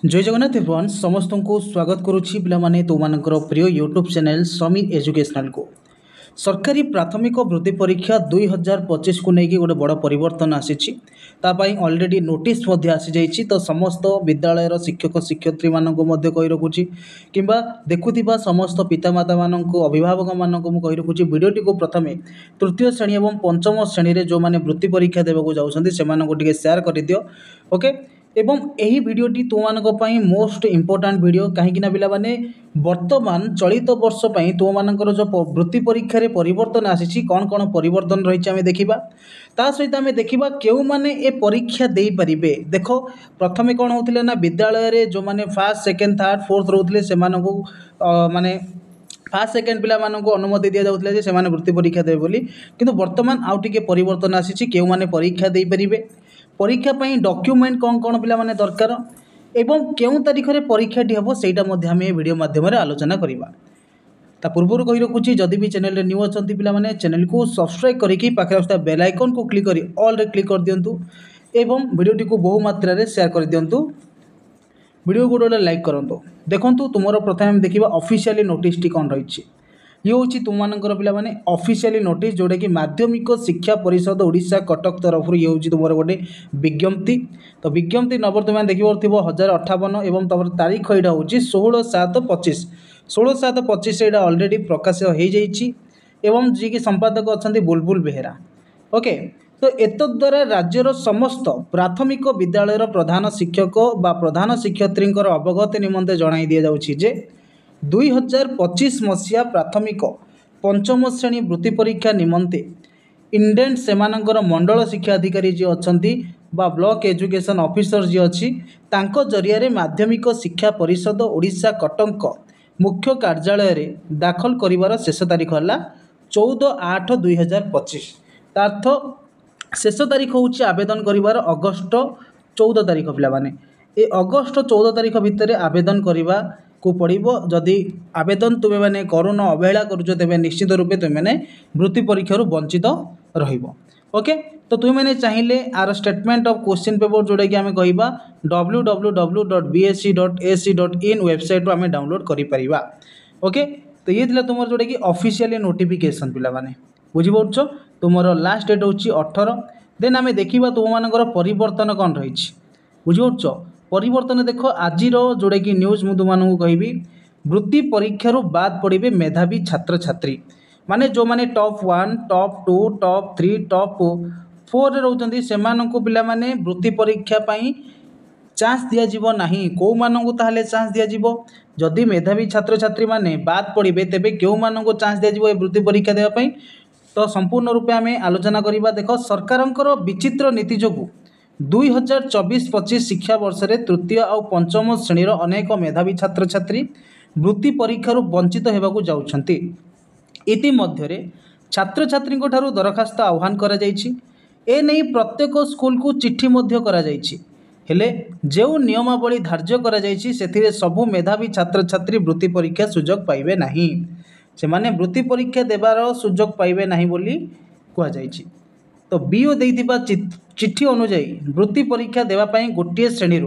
जय जगन्नाथ एवरीवन समस्त को स्वागत करुच्ची पिलामाने तुमମାନଙ୍କର प्रिय यूट्यूब चैनल समीर एजुकेशनल को सरकारी प्राथमिक वृत्ति परीक्षा 2025 को लेकिन गोटे बड़ परिवर्तन आसी अलरेडी नोटिस आसी जाइए तो समस्त विद्यालय शिक्षक शिक्षयित्री मानक कही रखुच्छी कि देखुवा समस्त पितामाता मान अभिभावक मानक कही रखुच्छी भिडटी को प्रथम तृतीय श्रेणी और पंचम श्रेणी में जो मैंने वृत्ति परीक्षा देवाक जाऊँच से सेयार कर दियो ओके एवं यही भिडटी तुम मोस्ट इम्पोर्टाट भिडियो कहीं पाने वर्तमान चलित वर्ष तुम मानकर जो वृत्ति परीक्षा रे परिवर्तन आसी कौन कौन परिवर्तन रही आम देखा ता सहित आम देखा क्यों माने ए परीक्षा दे पारिबे। देख प्रथमे कौन होता ना विद्यालय रे जो माने फर्स्ट सेकेंड थर्ड फोर्थ रोते से माने फर्स्ट सेकेंड पिला अनुमति दि जाऊला से वृत्ति परीक्षा देवे बोली किंतु वर्तमान आउ टिके परिवर्तन आसी क्यों माने परीक्षा दे पारिबे परीक्षा डॉक्यूमेंट कौन कौन पिला माने दरकार एवं केउं तारीख रे परीक्षाटी हम सेटा आम वीडियो माध्यम आलोचना करवा। ता पूर्व कही रखुच्छी जदि भी चैनल न्यू अच्छा पे चैनल को सब्सक्राइब करके पाखे आसुवा बेल आइकन को क्लिक कर ऑल रे क्लिक कर दिंतु एवं वीडियोटी को बहु मात्रा रे शेयर कर दिंतु वीडियो को गोटे लाइक करूँ। देखो तुमर प्रथम देखा ऑफिशियली नोटिस टी कौन रही ये हूँ तुम पे ऑफिशियली नोटिस जोटा कि माध्यमिक शिक्षा परिषद ओडिशा कटक तरफ ये हूँ तुम गोटे विज्ञप्ति तो विज्ञप्ति नंबर तुम देखिए 1058 एवं तुम तारीख यहाँ हूँ 16/7/25 16/7/25 यहाँ अलरेडी प्रकाश हो जाइए जी कि संपादक अच्छा बुलबुल बेहेरा ओके। तो एतद्वारा राज्यर समस्त प्राथमिक विद्यालय प्रधान शिक्षक बा प्रधान शिक्षयित्री अवगत निमंते जणाई दि जाउछि 2025 मसीहा प्राथमिक पंचम श्रेणी वृत्ति परीक्षा निमंते इंडेंट सेमानंकर मंडल शिक्षा अधिकारी जी अच्छी बा ब्लॉक एजुकेशन ऑफिसर जी अच्छी तांको जरिया रे माध्यमिक शिक्षा परिषद ओडिशा कटक मुख्य कार्यालय रे दाखल करिवार शेष तारीख है 14/8/2025 तार्थ शेष तारीख हूँ आवेदन करिवार अगस्ट 14 तारीख पिला माने ए अगस्ट 14 तारीख भितर आवेदन करवा को पड़ो जदि आवेदन तुम्हें मैंने करुन अवहेला करुच तेज निश्चित रूपे तुम्हें वृत्ति परीक्षा वंचित ओके। तो तुम्हें चाहिए आर स्टेटमेंट ऑफ क्वेश्चन पेपर जोटा कि आम कह www.bsc.ac.in वेबसाइट आम डाउनलोड कर ओके। तो ये तुम जोटा कि ऑफिशियली नोटिफिकेशन पिला माने बुझीपार तुम लास्ट डेट हूँ 18 देन आम देखा तुम परिवर्तन कौन रही बुझीपार परिवर्तन देख आज जोटा कि न्यूज मुझे तुमको कहबी वृत्ति परीक्षा बाद पड़े मेधावी छात्र छात्री माने जो माने टॉप 1 टॉप 2 टॉप 3 टॉप 4 रोचंती से पिला माने वृत्ति परीक्षा चांस दिज्व ना कौ मानू ताहले चांस दिज्व जदि मेधावी छात्र छात्री माने बाद पड़े तेबे क्यों मानू चांस दिज्व वृत्ति परीक्षा देवाई तो संपूर्ण रूपे आम आलोचना करवा। देख सरकार विचित्र नीति जो 2024-25 शिक्षा वर्ष रे तृतीय और पंचम श्रेणीर अनेक मेधावी छात्र छात्री वृत्ति परीक्षा वंचित होगाकू जाउछंती। इतिमध्य छात्र छात्री ठारू दरखास्त आह्वान करा जाइछि ए नहीं प्रत्येक स्कूल को चिट्ठी मध्य करा जाइछि हेले जो नियमावली धार्य करा जाइछि सेथिरे सबु मेधावी छात्र छात्री वृत्ति परीक्षा सुजोग पाइबे नहीं से माने वृत्ति परीक्षा देवार सुजोग पाइबे नहीं बोली कहा जाइछि। तो बीओ देइथिबा चिट्ठी अनुଯାयी वृत्ति परीक्षा देवाई गोटे श्रेणी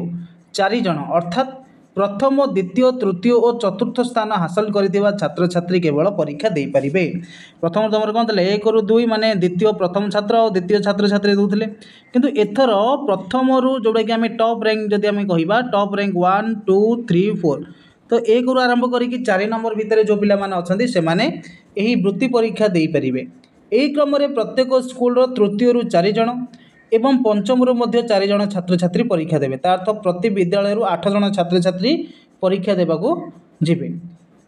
4 जन अर्थात प्रथम द्वितीय तृतीय और चतुर्थ स्थान हासिल करथिबा छात्र छात्री केवल परीक्षा दे पारिबे। प्रथम तुम कौन थे 1 ରୁ 2 माने द्वितीय प्रथम छात्र और द्वितीय छात्र छात्री दूसरे किंतु एथर प्रथम रु जोटा कि आम टॉप रैंक जदि आम कहिबा टॉप रैंक 1 2 3 4 तो 1 ରୁ आरंभ करिक 4 नंबर भितर जो पिला माने अछंती से माने एही वृत्ति परीक्षा दे पारिबे। एही क्रम रे प्रत्येक स्कूल तृतीय रु 4 जन एवं पंचम रु 4 जन छात्र छात्री परीक्षा देवे तार्थ प्रति विद्यालय 8 जन छात्र छात्री परीक्षा देवाकू जिबे।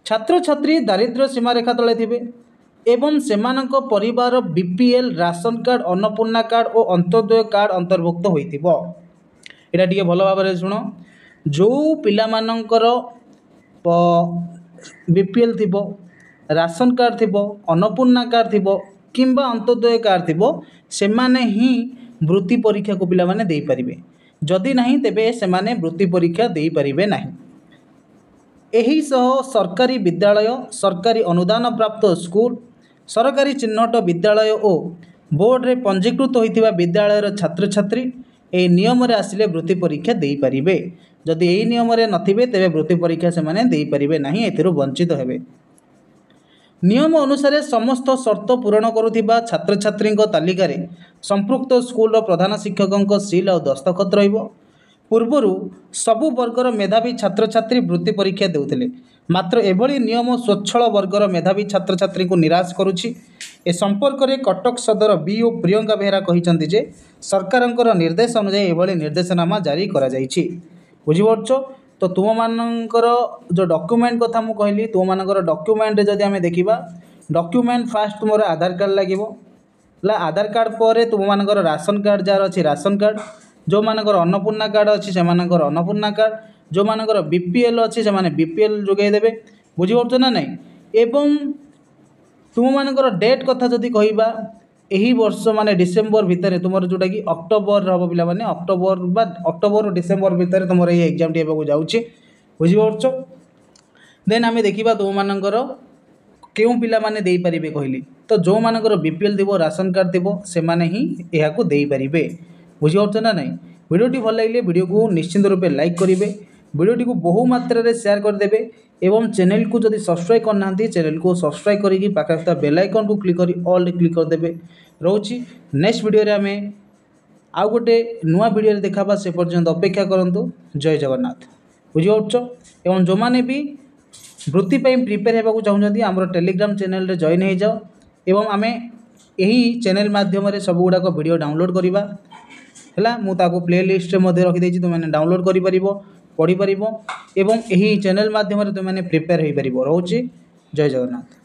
छात्र छात्री दारिद्र्य सीमा रेखा तले थिबे एवं सेमानक परिवार BPL ration card Annapurna card और अंत्योदय कार्ड अंतर्भुक्त होइथिबो। एटा टिके भल भाव में शुण जो पिला मानकर बीपीएल थिबो राशन कार्ड थिबो अन्नपूर्णा कार्ड थिबो किंबा अंत्योदय कार्ड थिबो सेमाने ही वृत्ति परीक्षा को पिला माने दे पारिबे जदि नहीं तेबे सेमाने वृत्ति परीक्षा दे पारिबे नहीं। एही सह सरकारी विद्यालय सरकारी अनुदान प्राप्त स्कूल सरकारी चिन्हट विद्यालय और बोर्ड रे पंजीकृत होइतिबा विद्यालयर छात्र छात्री ए नियम रे आसिले वृत्ति परीक्षा दे पारिबे। जदि यही नियम नथिबे तेबे वृत्ति परीक्षा से माने देई परिबे नाही एथिरु वंचित हेबे। नियम अनुसार समस्त शर्त पूरण करुथिबा छात्र छात्री तालिकार संपृक्त स्कूल प्रधान शिक्षकों सील और दस्तखत रहिबो। पूर्वर सबु वर्गर मेधावी छात्र छात्री वृत्ति परीक्षा देउथिले, मात्र एभली नियम स्वच्छल वर्गर मेधावी छात्र छात्री को निराश करुछि। ए संपर्क में कटक सदर बीओ प्रियंका बेहेरा कहिसंति जे सरकारंकर निर्देश अनुसार एभली निर्देशनामा जारी करा जाइछि। बुझिपरछ तो तुम मानकर जो डॉक्यूमेंट कथा मु कहली तुम मानकर डॉक्यूमेंट जदि आमे देखिबा डॉक्यूमेंट फास्ट तुमर आधार कार्ड लागिबो ला आधार कार्ड पर तुम मानकर राशन कार्ड जार अछि राशन कार्ड, जो मानकर अन्नपूर्णा कार्ड अछि से मानकर अन्नपूर्णा कार्ड, जो मानकर बीपीएल अछि से माने बीपीएल जोगाई देबे। बुझिपरछ ना नहीं। एवं तुम मानकर डेट कथा जदि कहिबा एही वर्ष माने डिसेम्बर भितर तुमर जोटा कि अक्टोबर हम पिला माने अक्टोबर डिसेम्बर भितर तुमर ये एग्जाम टी हेबाकू जाउछि। बुझिपरछ। देन आमे देखिबा तुम मानकर केउ पिला माने देई परिबे कहली तो जो मानकर बीपीएल दिबो राशन कार्ड दिबो से माने ही एहाकू देई परिबे। बुझिपरछ ना नहीं। वीडियोटी भल लागिले वीडियो को निश्चित रूपे लाइक करिवे, वीडियोटी को बहु मात्रा रे शेयर कर देबे एवं चैनल को जदि सब्सक्राइब करना चैनल को सब्सक्राइब करिकी पाखा बेल आइकन को क्लिक करी ऑल क्लिक कर देबे। रोची नेक्स्ट वीडियो रे आमे आउ गोटे नुआ वीडियो रे देखाबा से पर्यंत अपेक्षा करंतु। जय जगन्नाथ। बुझिपरछ। एवं जो माने भी वृत्ति प्रिपेयर हेबाकू चाहूँगी आमर टेलीग्राम चैनल रे जॉइन हो जाओ एवं आमे यही चैनल माध्यम सब गुड़ाक वीडियो डाउनलोड करवा है मुझे प्ले लिस्ट में रखी तुमने डाउनलोड कर पढ़ी पार एवं यही चैनल माध्यम तुमने प्रिपेयर हो पार। रोचे जय जगन्नाथ।